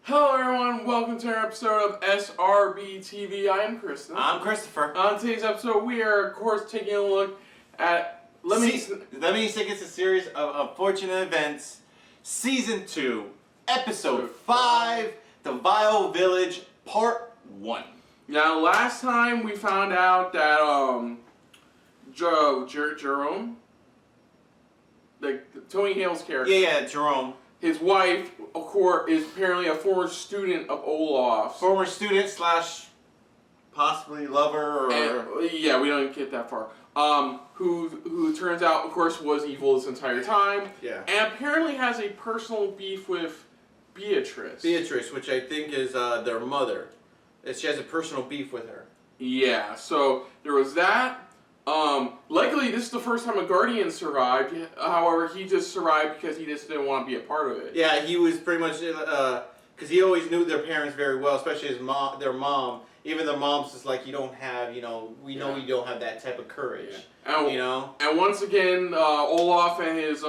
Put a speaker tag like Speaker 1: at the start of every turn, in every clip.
Speaker 1: Hello everyone, welcome to our episode of SRBTV. I am Kristen.
Speaker 2: I'm Christopher.
Speaker 1: On today's episode, we are of course taking a look at
Speaker 2: Lemony's Tickets, a series of unfortunate events, Season 2, Episode 5, The Vile Village, Part 1.
Speaker 1: Now, last time we found out that Jerome, like Tony Hale's character,
Speaker 2: yeah, Jerome.
Speaker 1: His wife, of course, is apparently a former student of Olaf's.
Speaker 2: Former student slash possibly lover, or
Speaker 1: yeah, we don't get that far. Who turns out, of course, was evil this entire time.
Speaker 2: Yeah.
Speaker 1: And apparently has a personal beef with Beatrice.
Speaker 2: Beatrice, which I think is their mother. She has a personal beef with her.
Speaker 1: Yeah. So there was that. Luckily, this is the first time a Guardian survived. However, he just survived because he just didn't want to be a part of it.
Speaker 2: Yeah, he was pretty much because he always knew their parents very well, especially their mom. Even their mom's just like, you don't have, we know you don't have that type of courage.
Speaker 1: Yeah. And once again, Olaf and his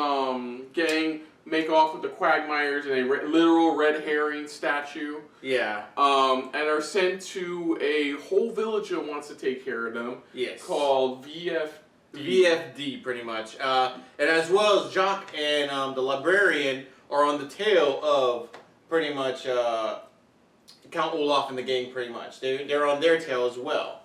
Speaker 1: gang make off with the Quagmires in a literal red herring statue.
Speaker 2: Yeah.
Speaker 1: And are sent to a whole village that wants to take care of them.
Speaker 2: Yes.
Speaker 1: Called VFD,
Speaker 2: pretty much. And as well as Jacques and the librarian are on the tail of pretty much Count Olaf and the gang. Pretty much, they're on their tail as well.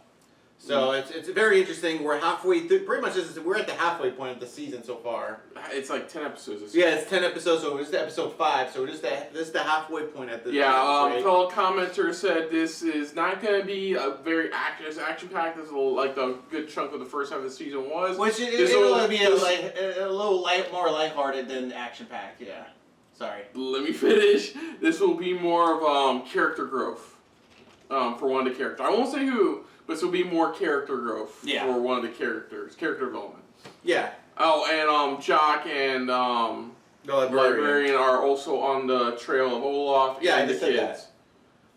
Speaker 2: So it's very interesting. We're halfway through. Pretty much, we're at the halfway point of the season so far.
Speaker 1: It's like 10 episodes.
Speaker 2: Yeah, it's 10 episodes. So this is episode 5. So this is the halfway point at the.
Speaker 1: Yeah, fellow commenter said this is not going to be a very action-packed as like the good chunk of the first half of the season was.
Speaker 2: Which it'll be a little more lighthearted than action-packed. Yeah. Sorry.
Speaker 1: Let me finish. This will be more of character growth for one of the characters. I won't say who. But this will be more character growth for one of the characters. Character development.
Speaker 2: Yeah.
Speaker 1: Oh, and Jock and the librarian are also on the trail of Olaf and the kids.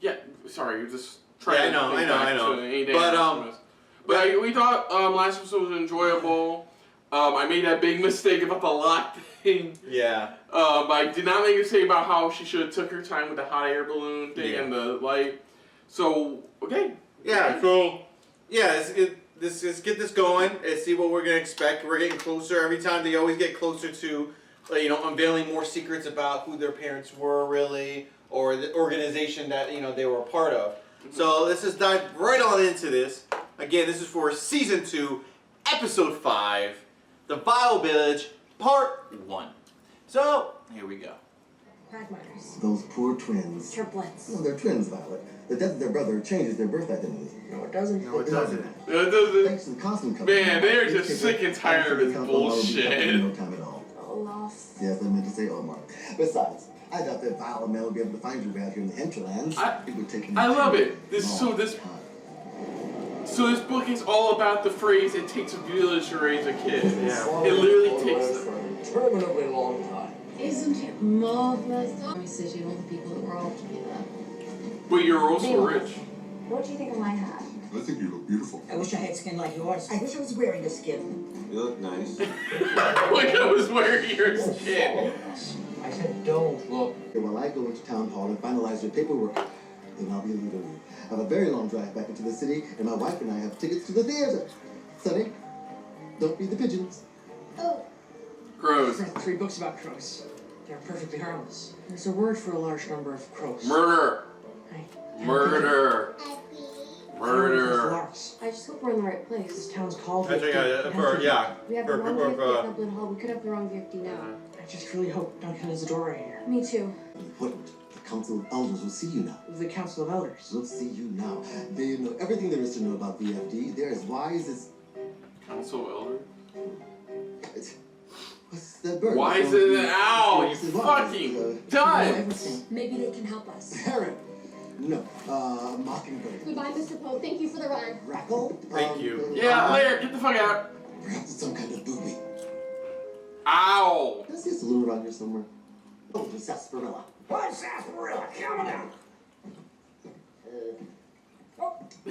Speaker 1: Yeah, sorry, you're just trying to
Speaker 2: I know.
Speaker 1: But we thought last episode was enjoyable. I made that big mistake about the lock thing.
Speaker 2: Yeah.
Speaker 1: I did not make a mistake about how she should have took her time with the hot air balloon thing and the light. So, okay.
Speaker 2: Yeah, so, let's get this going. Let's see what we're going to expect. We're getting closer. Every time they always get closer to, unveiling more secrets about who their parents were really, or the organization that, they were a part of. So let's just dive right on into this. Again, this is for Season 2, Episode 5, The Vile Village, Part 1. So, here we go.
Speaker 3: Quagmires.
Speaker 4: Those poor twins.
Speaker 3: Triplets.
Speaker 4: No, they're twins, Violet. The death of their brother changes their birth identity.
Speaker 3: No, it doesn't.
Speaker 4: No, it doesn't.
Speaker 1: Thanks
Speaker 4: to the costume company.
Speaker 1: Man, they're just sick and tired of this bullshit.
Speaker 4: No time at all.
Speaker 3: Olaf.
Speaker 4: Yes, I meant to say Omar. Besides, I doubt that Violet and Mel would be able to find you out here in the hinterlands. It would take
Speaker 1: I love it. So this book is all about the phrase "it takes a village to raise a kid."
Speaker 5: Yeah.
Speaker 1: It literally takes them.
Speaker 5: Interminably long time.
Speaker 3: Isn't it marvelous? My city and all the people that were after me there.
Speaker 1: But you're also rich.
Speaker 6: What do you think of my hat?
Speaker 7: I think you look beautiful.
Speaker 5: I wish I had skin like yours.
Speaker 6: I wish I was wearing your skin.
Speaker 7: You look nice.
Speaker 1: Like I was wearing your skin.
Speaker 5: I said don't look.
Speaker 4: While I go into town hall and finalize your paperwork, then I'll be leaving. I have a very long drive back into the city, and my wife and I have tickets to the theater. Sonny, don't feed the pigeons.
Speaker 6: Oh.
Speaker 1: Crows.
Speaker 5: I've read 3 books about crows. They're perfectly harmless. There's a word for a large number of crows.
Speaker 1: Murder. Murder. Murder.
Speaker 3: I just hope we're in the right place.
Speaker 5: This town's called.
Speaker 3: We have the wrong VFD at Dublin Hall. We could have the wrong VFD now.
Speaker 5: I just really hope Duncan is the door right here.
Speaker 3: Me too.
Speaker 4: Important. The Council of Elders will see you now.
Speaker 5: The Council of Elders.
Speaker 4: We'll see you now. They know everything there is to know about VFD. They're as wise as...
Speaker 1: Council Elder?
Speaker 4: What's that bird?
Speaker 1: Why is it an owl? You fucking dunce!
Speaker 6: Maybe they can help us.
Speaker 4: Parrot. No. Mockingbird.
Speaker 6: Goodbye, Mr. Poe. Thank you for the ride.
Speaker 4: Rackle.
Speaker 2: Thank you.
Speaker 1: Yeah, later. Get the fuck out.
Speaker 4: Perhaps it's some kind of booby.
Speaker 1: Ow!
Speaker 4: Can I see a saloon around here somewhere? Oh, the sarsaparilla.
Speaker 5: What sarsaparilla? Coming out.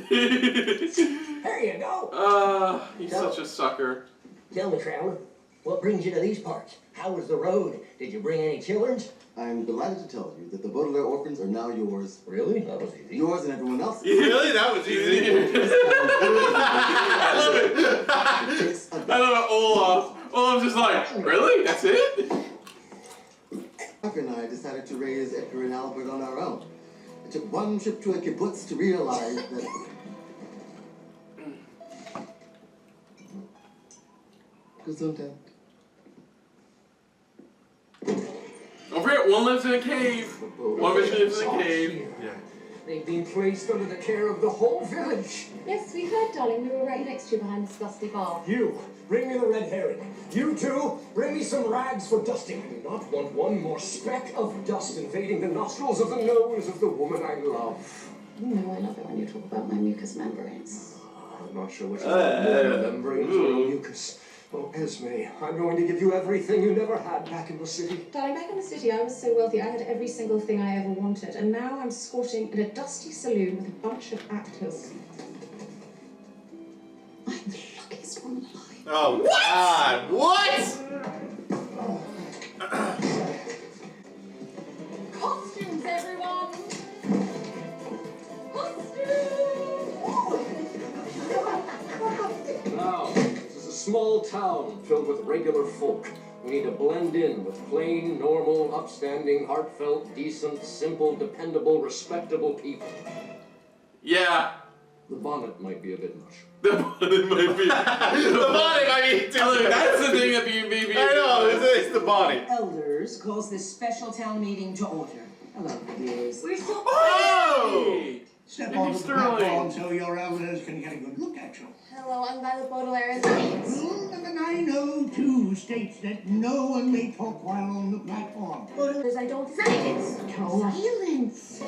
Speaker 5: There you go.
Speaker 1: He's such a sucker.
Speaker 5: Tell me, traveler, what brings you to these parts? How was the road? Did you bring any children?
Speaker 4: I'm delighted to tell you that the Baudelaire orphans are now yours.
Speaker 7: Really? That was easy.
Speaker 4: Yours and everyone else.
Speaker 2: Really? That was easy.
Speaker 1: I love it. I love it. Olaf. Olaf's just like, really? That's it?
Speaker 4: Parker and I decided to raise Edgar and Albert on our own. It took one trip to a kibbutz to realize that... Gesundheit.
Speaker 1: Don't forget, one lives in a cave. One mission lives in a cave.
Speaker 7: Yeah. They've been placed under the care of the whole village.
Speaker 3: Yes, we heard, darling. We were right next to you behind this dusty bar.
Speaker 7: You, bring me the red herring. You two, bring me some rags for dusting. I do not want one more speck of dust invading the nostrils of the nose of the woman I love.
Speaker 3: You know I love it when you talk about my mucous membranes.
Speaker 7: I'm not sure which is the membranes or mucus. Oh, Esme, I'm going to give you everything you never had back in the city.
Speaker 3: Darling, back in the city, I was so wealthy, I had every single thing I ever wanted. And now I'm squatting in a dusty saloon with a bunch of actors. I'm the luckiest woman alive.
Speaker 2: Oh, God. What?
Speaker 6: Costumes, everyone! Costumes!
Speaker 7: Now, this is a small town filled with regular folk. We need to blend in with plain, normal, upstanding, heartfelt, decent, simple, dependable, respectable people.
Speaker 1: Yeah.
Speaker 7: The bonnet might be a bit much.
Speaker 1: The bonnet might be.
Speaker 2: The body might be too.
Speaker 1: Look, that's the thing that be.
Speaker 2: I know, it's the body.
Speaker 8: Elders calls this special town meeting to order. Hello, dears.
Speaker 6: We're so
Speaker 1: Oh!
Speaker 9: Step on the platform so your elders can get a good look at you.
Speaker 6: Hello, I'm by the Baudelaire Alliance.
Speaker 9: Rule number 902 states that no one may talk while on the platform.
Speaker 6: Baudelaire's I don't silence.
Speaker 3: Silence.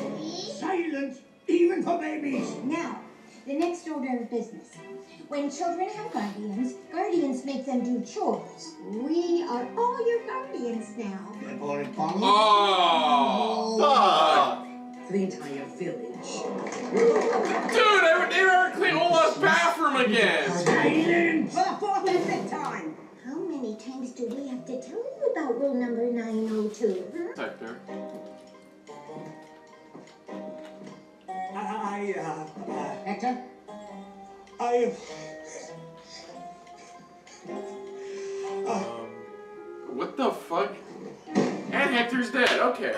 Speaker 9: Silence, even for babies.
Speaker 10: Now, the next order of business. When children have guardians, guardians make them do chores. We are all your guardians now.
Speaker 1: Oh!
Speaker 2: Fuck!
Speaker 5: For the entire village.
Speaker 1: Dude, they were clean Olaf's bathroom again!
Speaker 9: Silence!
Speaker 8: For the fourth and fifth time.
Speaker 10: How many times do we have to tell you about rule number 902, huh?
Speaker 1: Hector.
Speaker 5: Hector?
Speaker 1: What the fuck? And Hector's dead, okay.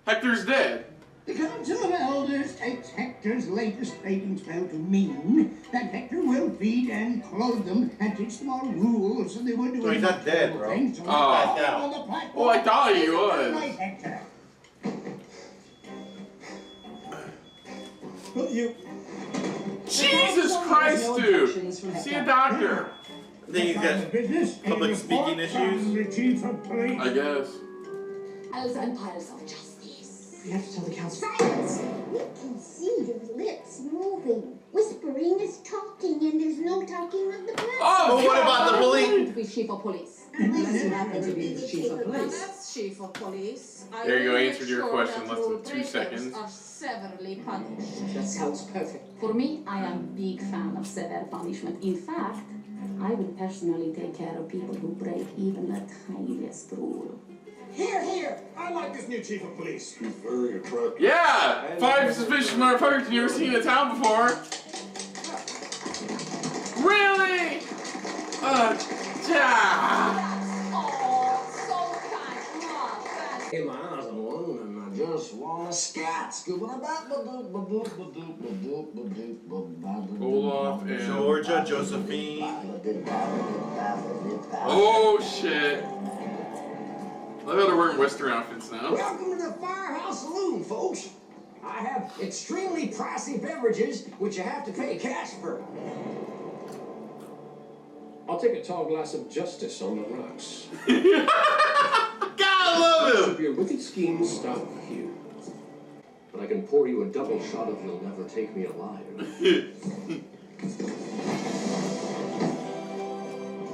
Speaker 1: Hector's dead.
Speaker 9: The Council of Elders takes Hector's latest fating spell to mean that Hector will feed and clothe them and teach them all rules so they won't do
Speaker 2: So he's not dead, bro.
Speaker 9: things. So
Speaker 1: Oh.
Speaker 9: back on the platform.
Speaker 1: Well, I thought he was.
Speaker 9: Night, Hector.
Speaker 1: Jesus Christ, dude! See a doctor.
Speaker 2: I think he's got public speaking issues.
Speaker 1: I guess.
Speaker 6: Piles and piles of justice.
Speaker 5: We have to tell the council.
Speaker 10: Silence! We can see your lips moving. Whispering is talking, and there's no talking of the platform.
Speaker 1: Oh,
Speaker 2: What about the police?
Speaker 3: To be chief of police.
Speaker 10: Unless you happen to be the chief of police.
Speaker 3: That's chief of police.
Speaker 1: There you go, answered your question in less than 2 seconds.
Speaker 3: Are severely punished.
Speaker 5: That sounds perfect.
Speaker 11: For me, I am a big fan of severe punishment. In fact, I will personally take care of people who break even the tiniest rule.
Speaker 7: Here! I like this new chief of police.
Speaker 4: He's very attractive.
Speaker 1: Yeah! 5 suspicious motherfuckers you've never seen in a town before. Really?
Speaker 6: Oh, so kind. Oh,
Speaker 7: Hey, my eyes are alone and I just wanna scat.
Speaker 1: Olaf and...
Speaker 2: Georgia, Josephine.
Speaker 1: Oh, shit. I love how they're wearing Western outfits now.
Speaker 7: Welcome to the Firehouse Saloon, folks. I have extremely pricey beverages, which you have to pay cash for. I'll take a tall glass of justice on the rocks.
Speaker 2: God, I love him!
Speaker 7: Your wicked schemes stop here. But I can pour you a double shot of You'll Never Take Me Alive.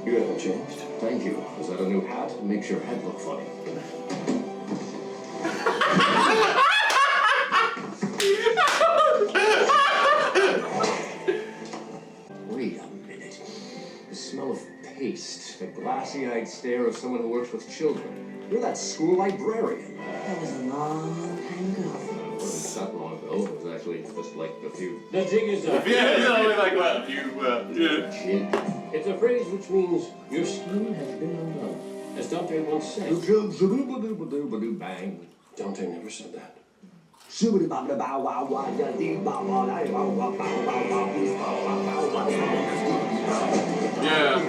Speaker 7: You haven't changed. Thank you. Is that a new hat? It makes your head look funny. Wait a minute. The smell of paste. The glassy-eyed stare of someone who works with children. You're that school librarian.
Speaker 5: That was a long time ago.
Speaker 7: It wasn't that long ago. It was actually just like a few. The jig is up.
Speaker 1: Yeah, it's only like what, a few, yeah.
Speaker 7: It's a phrase which means your scheme has been undone. As Dante once said, bang. Dante never said that.
Speaker 1: Yeah.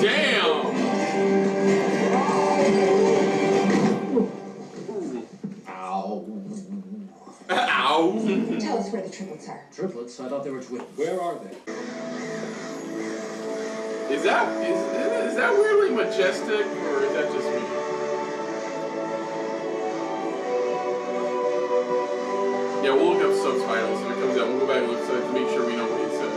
Speaker 1: Damn!
Speaker 7: Ow.
Speaker 1: Ow!
Speaker 10: Tell us where the triplets are.
Speaker 7: Triplets? I thought they were twins. Where are they?
Speaker 1: Is that weirdly majestic, or is that just me? Yeah, we'll look up subtitles when it comes out. We'll go back and look at it to make sure we know what he said.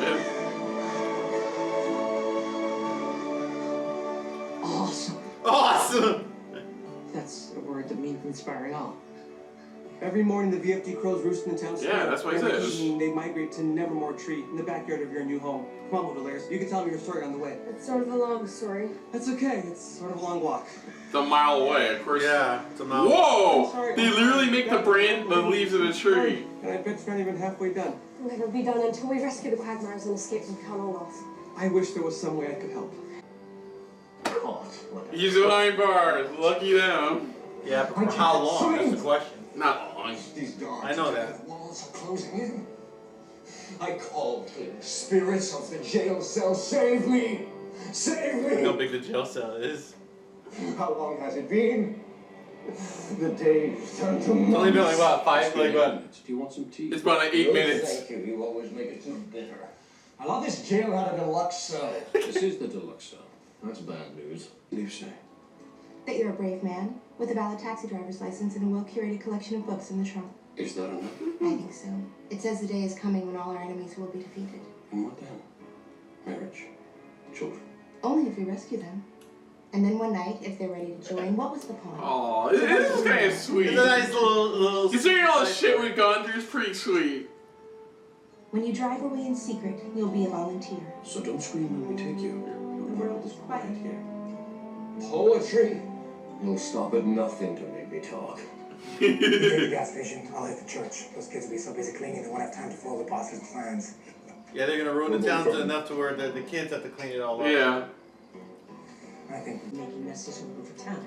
Speaker 5: Awesome.
Speaker 2: Awesome!
Speaker 5: That's a word that means inspiring awe. Every morning the VFD crows roost in the town square.
Speaker 1: Yeah, that's what he
Speaker 5: Every
Speaker 1: says.
Speaker 5: evening they migrate to Nevermore Tree in the backyard of your new home. Come on, Baudelaire, you can tell me your story on the way.
Speaker 3: It's sort of a long story.
Speaker 5: That's okay, it's sort of a long walk.
Speaker 1: It's a mile away, of course.
Speaker 2: Yeah, it's a mile.
Speaker 1: Whoa!
Speaker 5: Sorry.
Speaker 1: They literally make the leaves of the tree.
Speaker 5: And I bet it's not even halfway done.
Speaker 3: It'll never be done until we rescue the Quagmires and escape from Count Olaf.
Speaker 5: I wish there was some way I could help.
Speaker 1: Use the behind bars. Lucky them.
Speaker 2: Yeah, but for how long? That's the question.
Speaker 1: Not long.
Speaker 7: These dogs.
Speaker 2: I know that.
Speaker 7: Walls are closing in. I called spirits of the jail cell. Save me! Save me!
Speaker 2: Look how big the jail cell is.
Speaker 7: How long has it been? The days turned to months.
Speaker 2: It's only been like what, 5, like what?
Speaker 7: Do you want some tea?
Speaker 1: It's about like 8 minutes.
Speaker 7: Thank you. You always make it too bitter. I love this jail had a deluxe cell. This is the deluxe cell. That's bad news. What do you say?
Speaker 3: That you're a brave man with a valid taxi driver's license and a well-curated collection of books in the trunk.
Speaker 7: Is that enough?
Speaker 3: I think so. It says the day is coming when all our enemies will be defeated.
Speaker 7: And what then? Marriage? Children?
Speaker 3: Only if we rescue them. And then one night, if they're ready to join, what was the point?
Speaker 1: Aw, this is kind of sweet.
Speaker 2: It's a nice little.
Speaker 1: Considering all the shit we've gone through, it's pretty sweet.
Speaker 3: When you drive away in secret, you'll be a volunteer.
Speaker 7: So don't scream when we take you.
Speaker 5: The world is quiet here.
Speaker 7: Poetry? You'll stop at nothing to make me talk.
Speaker 12: Near the gas station, I'll hit the church. Those kids will be so busy cleaning they won't have time to follow the boss's plans.
Speaker 2: Yeah, they're gonna ruin the town enough to where the kids have to clean it all up.
Speaker 1: Yeah.
Speaker 5: I think we're making messes all over town.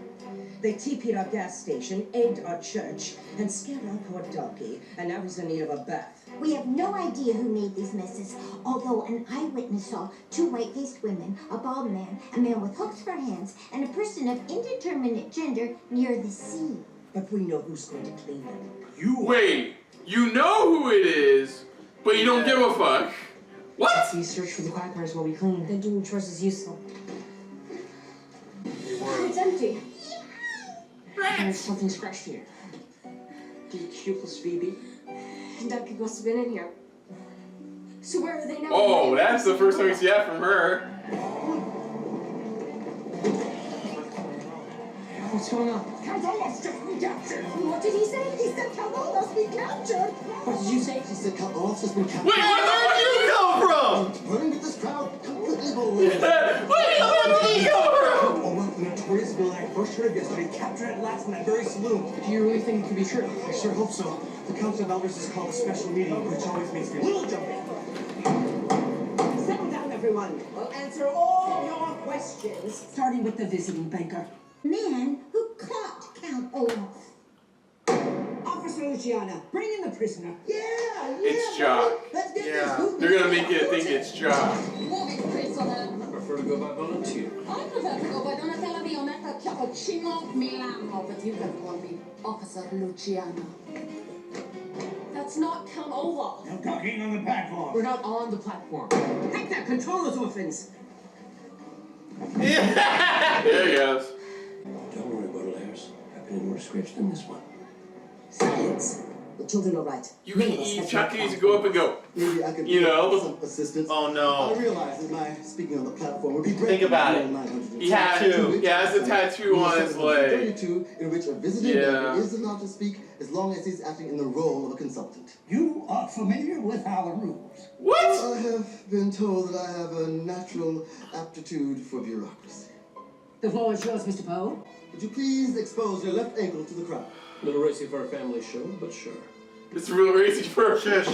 Speaker 5: They TP'd our gas station, egged our church, and scared our poor donkey, and now he's in need of a bath.
Speaker 10: We have no idea who made these messes, although an eyewitness saw 2 white-faced women, a bald man, a man with hooks for hands, and a person of indeterminate gender near the sea.
Speaker 5: But we know who's going to clean them.
Speaker 1: You wait. You know who it is, but you don't give a fuck. What?
Speaker 5: See, search for the Quagmires while we clean.
Speaker 3: Then doing chores is useful.
Speaker 5: It's empty. There's something scratched here. You cupeless Phoebe.
Speaker 3: Ducky must have been in here. So where are they now?
Speaker 1: Oh, that's the first time we see that from her.
Speaker 5: What's going on?
Speaker 12: Count Olaf's just been captured!
Speaker 10: What did he say? He said Count Olaf's been captured!
Speaker 5: What did you say?
Speaker 4: He said Count Olaf's just been captured.
Speaker 1: Wait, where did you come from?
Speaker 4: Running with this crowd, completely bowling.
Speaker 1: Where did you come from?
Speaker 5: Olaf, the notorious villain I first heard of yesterday, captured at last in that very saloon. Do you really think it could be true? I sure hope so. The Council of Elders has called a special meeting, which always makes me a little jumpy.
Speaker 8: Settle down, everyone. We'll answer all your questions, starting with the visiting banker.
Speaker 10: Man who caught Count Olaf.
Speaker 8: Officer Luciana, bring in the prisoner.
Speaker 12: Yeah!
Speaker 1: It's Jock.
Speaker 12: Let's get
Speaker 2: Yeah.
Speaker 12: this hoop.
Speaker 1: They're gonna make it think it's Jock.
Speaker 6: Moving prisoner.
Speaker 7: I prefer to go by volunteer.
Speaker 6: I prefer to go by Donatella Bionetta Cappuccino Milano, but you can call me Officer Luciana. That's not Count Olaf.
Speaker 12: No talking on the platform.
Speaker 8: We're not on the platform. Take that, control those orphans.
Speaker 1: There he goes.
Speaker 7: Don't worry, Baudelaires. I've been in worse scrapes than this one.
Speaker 8: Silence. The children are right.
Speaker 1: You can eat Chucky to go up and go.
Speaker 4: Maybe I could
Speaker 1: You know,
Speaker 4: some assistance.
Speaker 2: Oh no.
Speaker 4: I realize that my speaking on the platform would be great.
Speaker 2: Think about it.
Speaker 1: He has a tattoo on his leg.
Speaker 4: 32, in which a visiting
Speaker 1: Yeah.
Speaker 4: banker is allowed to speak as long as he's acting in the role of a consultant.
Speaker 12: You are familiar with our rules.
Speaker 1: What?
Speaker 4: I have been told that I have a natural aptitude for bureaucracy.
Speaker 5: The floor is yours, Mr. Poe.
Speaker 4: Would you please expose your left ankle to the crowd?
Speaker 7: A little racy for a family show, but sure.
Speaker 1: It's real racy for a fish.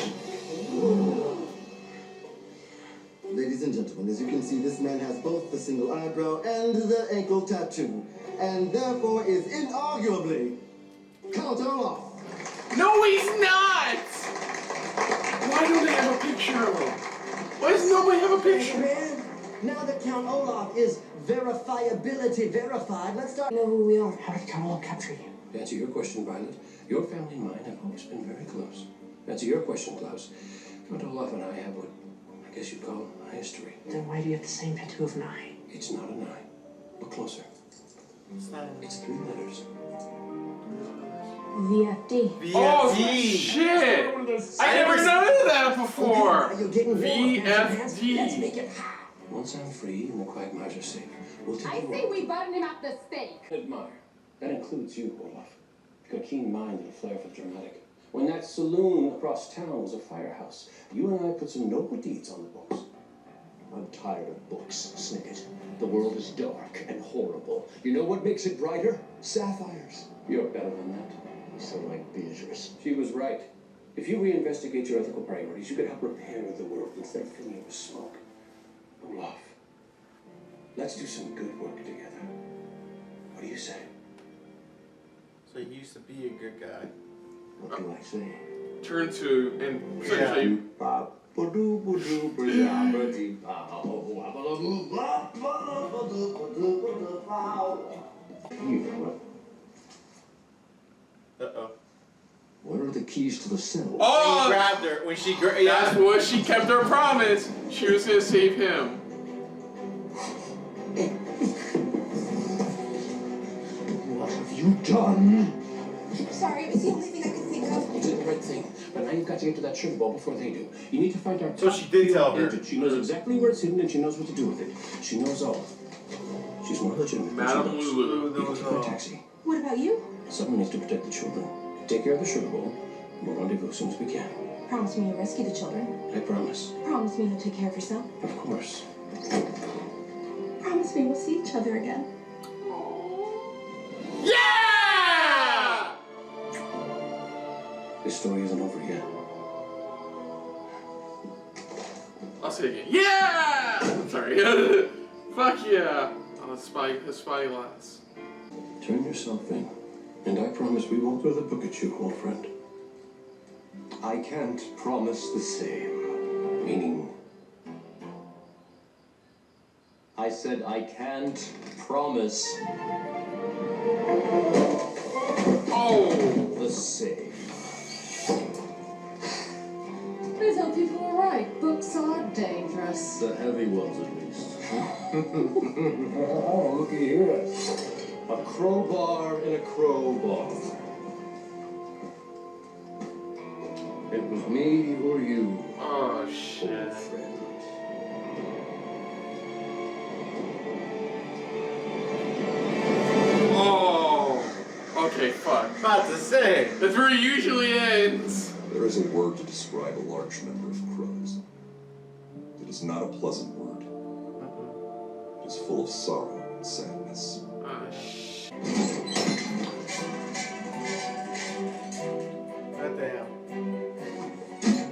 Speaker 4: Ladies and gentlemen, as you can see, this man has both the single eyebrow and the ankle tattoo, and therefore is inarguably Count Olaf.
Speaker 1: No, he's not! Why don't they have a picture of him? Why does nobody have a picture?
Speaker 13: Man, now that Count Olaf is verifiability verified, let's start.
Speaker 5: Know who we are.
Speaker 12: How did Count Olaf capture you?
Speaker 7: To answer your question, Violet, your family and mine have always been very close. To answer your question, Klaus, Count Olaf and I have what I guess you'd call a history.
Speaker 12: Then why do you have the same tattoo of an eye?
Speaker 7: It's not an eye. Look closer. It's 3 letters.
Speaker 11: VFD.
Speaker 1: Oh, shit! I never noticed that before! VFD.
Speaker 5: Let's make it hot.
Speaker 7: Once I'm free and the Quagmires are safe, we'll take
Speaker 6: I
Speaker 7: you
Speaker 6: say we burn him at the stake.
Speaker 7: Admire. That includes you, Olaf. You've got a keen mind and a flair for the dramatic. When that saloon across town was a firehouse, you and I put some noble deeds on the books.
Speaker 14: I'm tired of books, Snicket. The world is dark and horrible. You know what makes it brighter? Sapphires.
Speaker 7: You're better than that.
Speaker 14: You sound like Beatrice.
Speaker 7: She was right. If you reinvestigate your ethical priorities, you could help repair the world instead of filling it with smoke. Olaf, let's do some good work together. What do you say?
Speaker 2: So he used to be a good guy.
Speaker 14: What do I say?
Speaker 1: Turn to and essentially.
Speaker 2: Uh-oh.
Speaker 14: Where are the keys to the cell?
Speaker 1: Oh!
Speaker 2: He grabbed her when she
Speaker 1: That's what she kept her promise. She was gonna save him.
Speaker 14: What have you done?
Speaker 3: Sorry, it was the only thing I could think of.
Speaker 7: You did the right thing, but now you've got to get to that sugar bowl before they do. You need to find our
Speaker 2: So she did tell her.
Speaker 7: agent. She knows exactly where it's hidden and she knows what to do with it. She knows all. She's more legitimate.
Speaker 1: Madame Lulu.
Speaker 7: You can take her taxi.
Speaker 11: What about you?
Speaker 7: Someone needs to protect the children. Take care of the sugar bowl. We'll rendezvous as soon as we can.
Speaker 11: Promise me you'll rescue the children.
Speaker 7: I promise.
Speaker 11: Promise me you'll take care of yourself.
Speaker 7: Of course.
Speaker 11: Promise me we'll see each other again.
Speaker 1: Yeah!
Speaker 7: This story isn't over yet.
Speaker 1: I'll say it again. Yeah! I'm sorry. Fuck yeah. Oh, the spy glass.
Speaker 7: Turn yourself in. And I promise we won't throw the book at you, old friend.
Speaker 14: I can't promise the same.
Speaker 7: Meaning?
Speaker 14: I said I can't promise the same.
Speaker 6: They tell people are right. Books are dangerous.
Speaker 14: The heavy ones, at least. Oh, looky here. A crowbar in a crowbar. It was me or you.
Speaker 1: Oh shit.
Speaker 14: Old friend.
Speaker 1: Oh. Okay, fuck.
Speaker 2: About to say.
Speaker 1: That's where it usually ends.
Speaker 15: There is a word to describe a large number of crows. It is not a pleasant word. It is full of sorrow and sadness.
Speaker 2: Goddamn.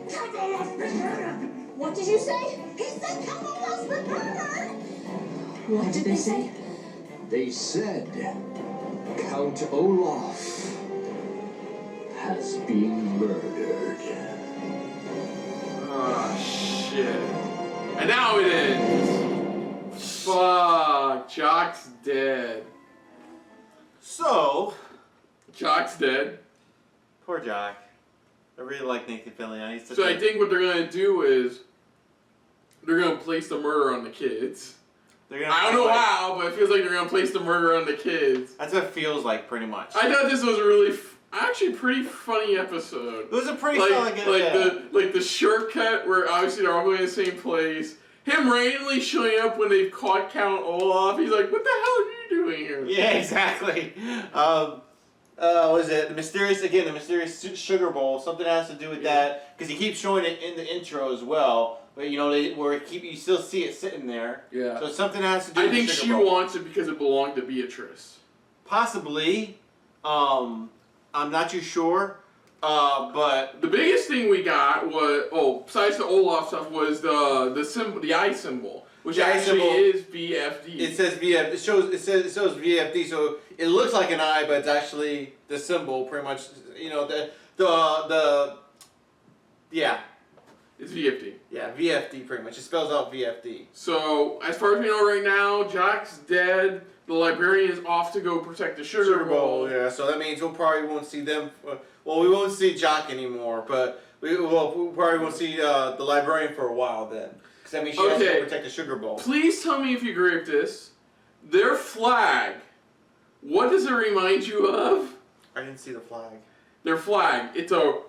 Speaker 10: Count Olaf's been murdered! What did you say? He said Count Olaf's been murdered!
Speaker 5: What did they say?
Speaker 14: They said Count Olaf has been murdered.
Speaker 1: Oh shit. And now it ends. Fuck. Jock's dead.
Speaker 2: So.
Speaker 1: Jock's dead.
Speaker 2: Poor Jock. I really like Nathan Fillion.
Speaker 1: So I think what they're gonna do is they're gonna place the murder on the kids. I don't know how, but it feels like they're gonna place the murder on the kids.
Speaker 2: That's what it feels like, pretty much.
Speaker 1: I thought this was a really, actually pretty funny episode.
Speaker 2: It was a pretty solid game.
Speaker 1: Like the shortcut where obviously they're all going to the same place. Him randomly showing up when they've caught Count Olaf. He's like, what the hell are you doing here?
Speaker 2: Yeah, exactly. what is it? The mysterious sugar bowl. Something has to do with that because he keeps showing it in the intro as well. But you know, you still see it sitting there.
Speaker 1: Yeah.
Speaker 2: So something has to do.
Speaker 1: I think she wants it because it belonged to Beatrice.
Speaker 2: Possibly. I'm not too sure. But
Speaker 1: the biggest thing we got was besides the Olaf stuff was the symbol, the eye symbol, which actually is VFD.
Speaker 2: It says VFD. It shows VFD, so it looks like an eye, but it's actually the symbol. Pretty much, you know, yeah.
Speaker 1: It's VFD.
Speaker 2: Yeah, VFD pretty much. It spells out VFD.
Speaker 1: So as far as we know right now, Jack's dead. The librarian is off to go protect the sugar bowl.
Speaker 2: Yeah, so that means we probably won't see them. Well, we won't see Jock anymore, but we probably won't see the librarian for a while then. Because that means she has to go protect the sugar bowl.
Speaker 1: Please tell me if you agree with this. Their flag, what does it remind you of?
Speaker 2: I didn't see the flag.
Speaker 1: Their flag. It's a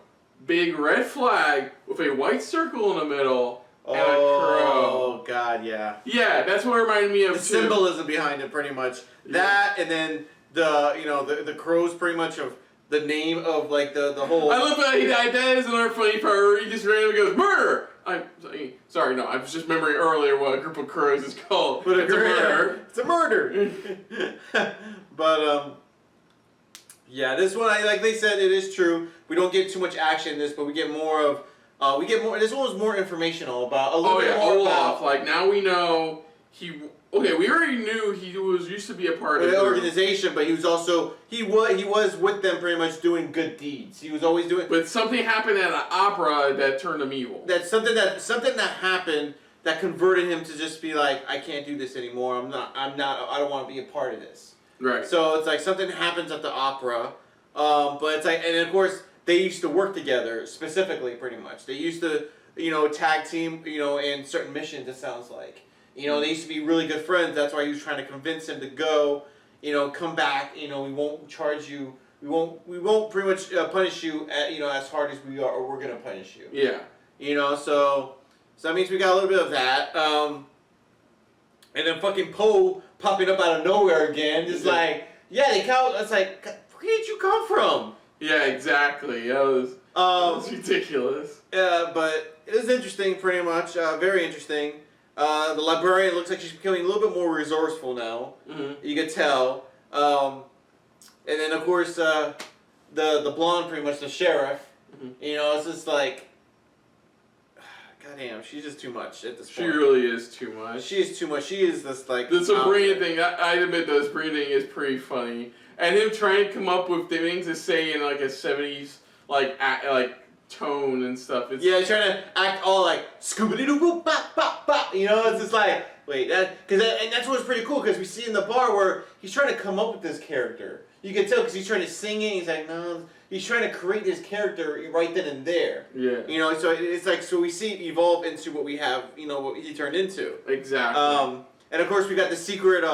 Speaker 1: big red flag with a white circle in the middle. And a crow.
Speaker 2: Oh God, yeah.
Speaker 1: Yeah, that's what it reminded me of.
Speaker 2: The symbolism behind it, pretty much. That and then the crows, pretty much of the name of like the whole.
Speaker 1: I love that. That is another funny part where he just randomly goes murder. I was just remembering earlier what a group of crows is called.
Speaker 2: But
Speaker 1: it's a murder.
Speaker 2: It's a murder. But yeah, this one, like they said, it is true. We don't get too much action in this, but we get more of. This one was more informational about a little bit more
Speaker 1: Olaf.
Speaker 2: about.
Speaker 1: Like now we know he. Okay, we already knew he used to be a part of
Speaker 2: the organization, but he was also he was with them pretty much doing good deeds. He was always doing.
Speaker 1: But something happened at an opera that turned him evil.
Speaker 2: That's something that happened that converted him to just be like, I can't do this anymore. I don't want to be a part of this.
Speaker 1: Right.
Speaker 2: So it's like something happens at the opera, but it's like, and of course. They used to work together, specifically, pretty much. They used to, tag team, in certain missions, it sounds like. They used to be really good friends. That's why he was trying to convince him to go, come back. We won't charge you. We won't pretty much punish you, as hard as we are, or we're going to punish you.
Speaker 1: Yeah.
Speaker 2: So that means we got a little bit of that. And then fucking Poe popping up out of nowhere again. Just like, yeah, it's like, where did you come from?
Speaker 1: Yeah, exactly. That was ridiculous.
Speaker 2: Yeah, but it was interesting, pretty much. Very interesting. The librarian looks like she's becoming a little bit more resourceful now.
Speaker 1: Mm-hmm.
Speaker 2: You could tell. And then, of course, the blonde, pretty much the sheriff.
Speaker 1: Mm-hmm.
Speaker 2: It's just like, goddamn, she's just too much at this point.
Speaker 1: She really is too much.
Speaker 2: She is too much. She is this like.
Speaker 1: The Sabrina thing. I admit this breathing is pretty funny. And him trying to come up with things to say in like a 70s like tone and stuff. It's
Speaker 2: trying to act all like Scooby-Doo bop bop bop. It's just like wait and that's what's pretty cool because we see in the bar where he's trying to come up with this character. You can tell because he's trying to sing it. He's like no, he's trying to create this character right then and there.
Speaker 1: Yeah.
Speaker 2: So it's like we see it evolve into what we have. What he turned into.
Speaker 1: Exactly.
Speaker 2: And of course we got the secret.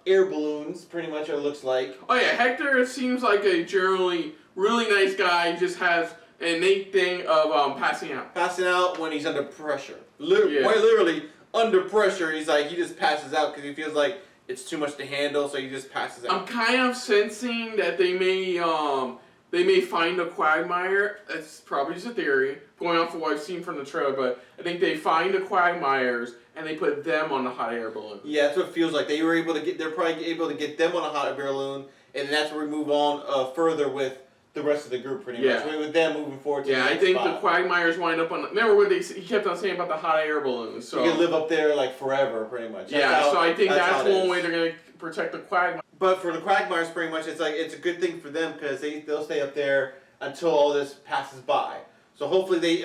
Speaker 2: Air balloons, pretty much, it looks like.
Speaker 1: Oh yeah, Hector seems like a generally really nice guy. He just has an innate thing of passing out.
Speaker 2: Passing out when he's under pressure. Quite literally under pressure. He just passes out because he feels like it's too much to handle, so he just passes out.
Speaker 1: I'm kind of sensing that they may find a Quagmire. That's probably just a theory, going off of what I've seen from the trailer. But I think they find the Quagmires. And they put them on the hot air balloon.
Speaker 2: Yeah, that's what it feels like. They're probably able to get them on a hot air balloon, and that's where we move on further with the rest of the group, pretty much. With them moving forward to the next
Speaker 1: I think
Speaker 2: spot.
Speaker 1: the Quagmires wind up on. Remember what he kept on saying about the hot air balloons? So
Speaker 2: you can live up there like forever, pretty much.
Speaker 1: So I think that's one way they're gonna protect the Quagmires.
Speaker 2: But for the Quagmires, pretty much, it's a good thing for them because they'll stay up there until all this passes by. So hopefully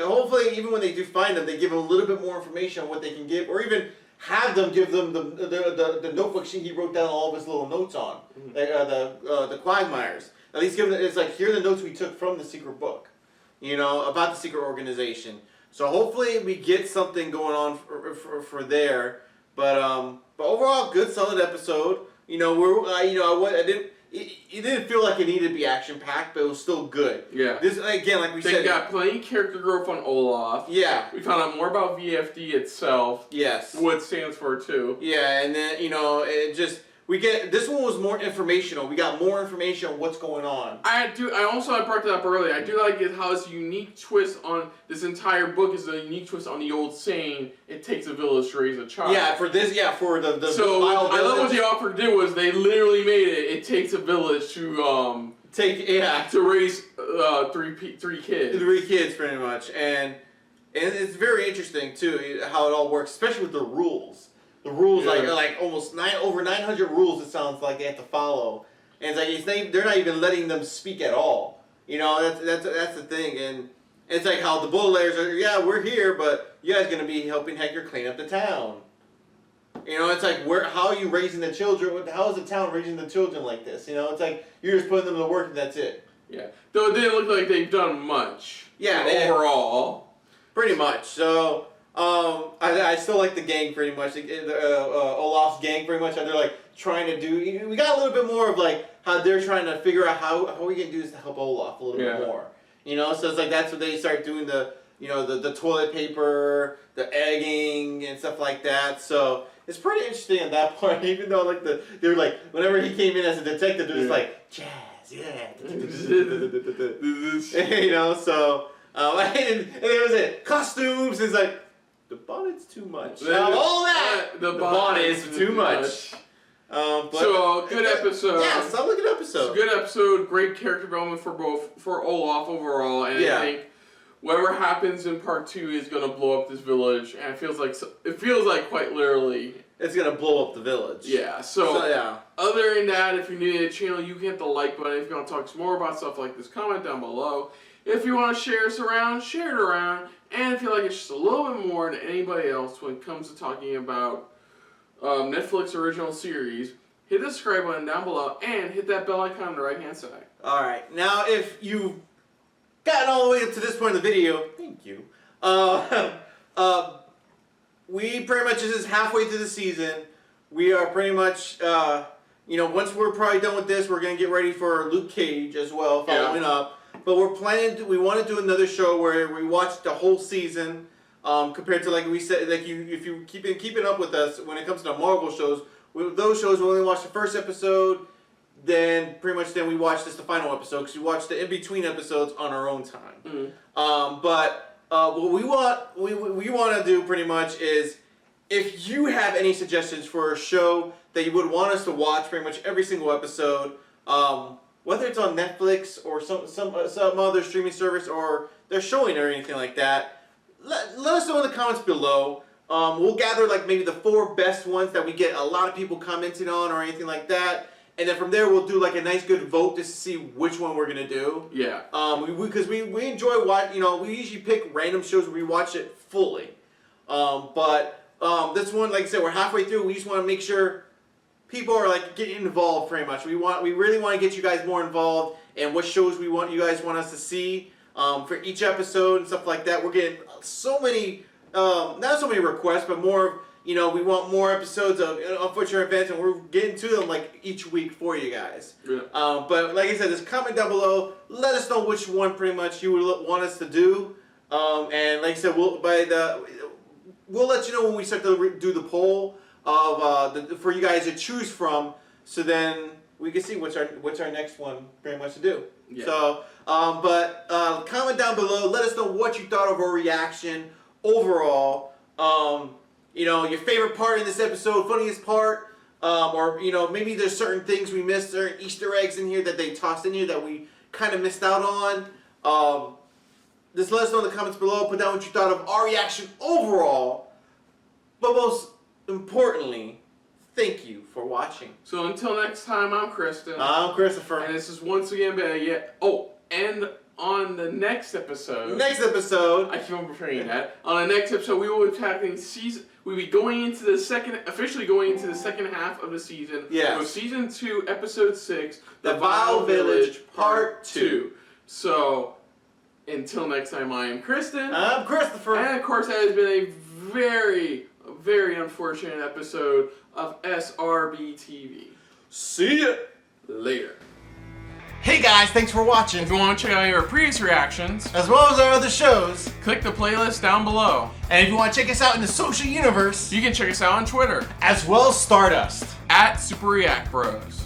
Speaker 2: even when they do find them, they give them a little bit more information on what they can give, or even have them give them the notebook he wrote down all of his little notes on, the Quagmires. At least give them, it's like here are the notes we took from the secret book, about the secret organization. So hopefully we get something going on for there. But overall, good solid episode. It didn't feel like it needed to be action-packed, but it was still good.
Speaker 1: Yeah.
Speaker 2: This again, like we said,
Speaker 1: they got plenty of character growth on Olaf.
Speaker 2: Yeah.
Speaker 1: We found out more about VFD itself.
Speaker 2: Yes.
Speaker 1: What it stands for too.
Speaker 2: Yeah, and then this one was more informational. We got more information on what's going on.
Speaker 1: I brought that up earlier. I do like it how it's a unique twist on this entire book is a unique twist on the old saying, it takes a village to raise a child.
Speaker 2: Yeah, for this, for the
Speaker 1: So
Speaker 2: village.
Speaker 1: I love what the author did was they literally made it takes a village to raise three kids.
Speaker 2: 3 kids pretty much. And it's very interesting too how it all works, especially with the rules. The rules, like almost over 900 rules. It sounds like they have to follow, and it's like they're not even letting them speak at all. You know, that's the thing, and it's like how the Baudelaires are. Yeah, we're here, but you guys gonna be helping Hector clean up the town. You know, it's like how are you raising the children? How is the town raising the children like this? You know, it's like you're just putting them to work and that's it.
Speaker 1: Yeah, though it didn't look like they've done much.
Speaker 2: Yeah,
Speaker 1: overall,
Speaker 2: pretty much. So. I still like the gang pretty much. Olaf's gang pretty much. They're like trying to do. We got a little bit more of like how they're trying to figure out how we can do this to help Olaf a little bit more. You know, so it's like that's what they start doing the toilet paper, the egging and stuff like that. So it's pretty interesting at that point. Even though like they were like whenever he came in as a detective, they're just like jazz, yeah. You know, so and there was it costumes. It's like. The bonnet's too much. All that! The bonnet is too much.
Speaker 1: So, good episode.
Speaker 2: Yeah, it's a good episode.
Speaker 1: It's a good episode. Great character development for Olaf overall. And I think whatever happens in part 2 is going to blow up this village. And it feels like quite literally.
Speaker 2: It's going to blow up the village.
Speaker 1: Yeah. So other than that, if you're new to the channel, you can hit the like button. If you want to talk some more about stuff like this, comment down below. If you want to share us around, share it around. And if you like it just a little bit more than anybody else when it comes to talking about Netflix original series, hit the subscribe button down below and hit that bell icon on the right hand side.
Speaker 2: Alright, now if you've gotten all the way up to this point in the video, thank you. We pretty much, this is halfway through the season. We are pretty much, once we're probably done with this, we're going to get ready for Luke Cage as well, following up. But we're planning we want to do another show where we watch the whole season, compared to like we said, like if you keeping up with us when it comes to the Marvel shows, those shows we only watch the first episode, then pretty much then we watch the final episode because we watch the in between episodes on our own time. But what we want to do pretty much is if you have any suggestions for a show that you would want us to watch, pretty much every single episode. Whether it's on Netflix or some other streaming service or they're showing or anything like that, let us know in the comments below. We'll gather like maybe the 4 best ones that we get a lot of people commenting on or anything like that. And then from there we'll do like a nice good vote just to see which one we're going to do. Yeah. Because we enjoy watching, we usually pick random shows where we watch it fully. But this one, like I said, we're halfway through. We just want to make sure people are like getting involved pretty much. We really want to get you guys more involved in what shows you guys want us to see for each episode and stuff like that. We're getting so many, not so many requests, but more. We want more episodes of Unfortunate Events, and we're getting to them like each week for you guys. Yeah. But like I said, just comment down below. Let us know which one pretty much you would want us to do. And like I said, we'll let you know when we start to do the poll of for you guys to choose from, so then we can see what's our next one pretty much to do. Yeah. So, comment down below. Let us know what you thought of our reaction overall. Your favorite part in this episode, funniest part, or maybe there's certain things we missed, certain Easter eggs in here that they tossed in here that we kind of missed out on. Just let us know in the comments below. Put down what you thought of our reaction overall. But most importantly, thank you for watching.
Speaker 1: So until next time, I'm Kristen.
Speaker 2: I'm Christopher.
Speaker 1: And this is once again and on the next episode.
Speaker 2: I
Speaker 1: keep on forgetting that. On the next episode, we will be tackling we'll be going into officially going into the second half of the season. Yeah. So season 2, episode 6, The Vile Village, Part 2. So until next time, I am Kristen.
Speaker 2: I'm Christopher.
Speaker 1: And of course, that has been a very, very unfortunate episode of SRBTV.
Speaker 2: See ya
Speaker 1: later.
Speaker 2: Hey guys, thanks for watching.
Speaker 1: If you want to check out our previous reactions,
Speaker 2: as well as our other shows,
Speaker 1: click the playlist down below.
Speaker 2: And if you want to check us out in the social universe,
Speaker 1: you can check us out on Twitter,
Speaker 2: as well as Stardust.
Speaker 1: at Super React Bros.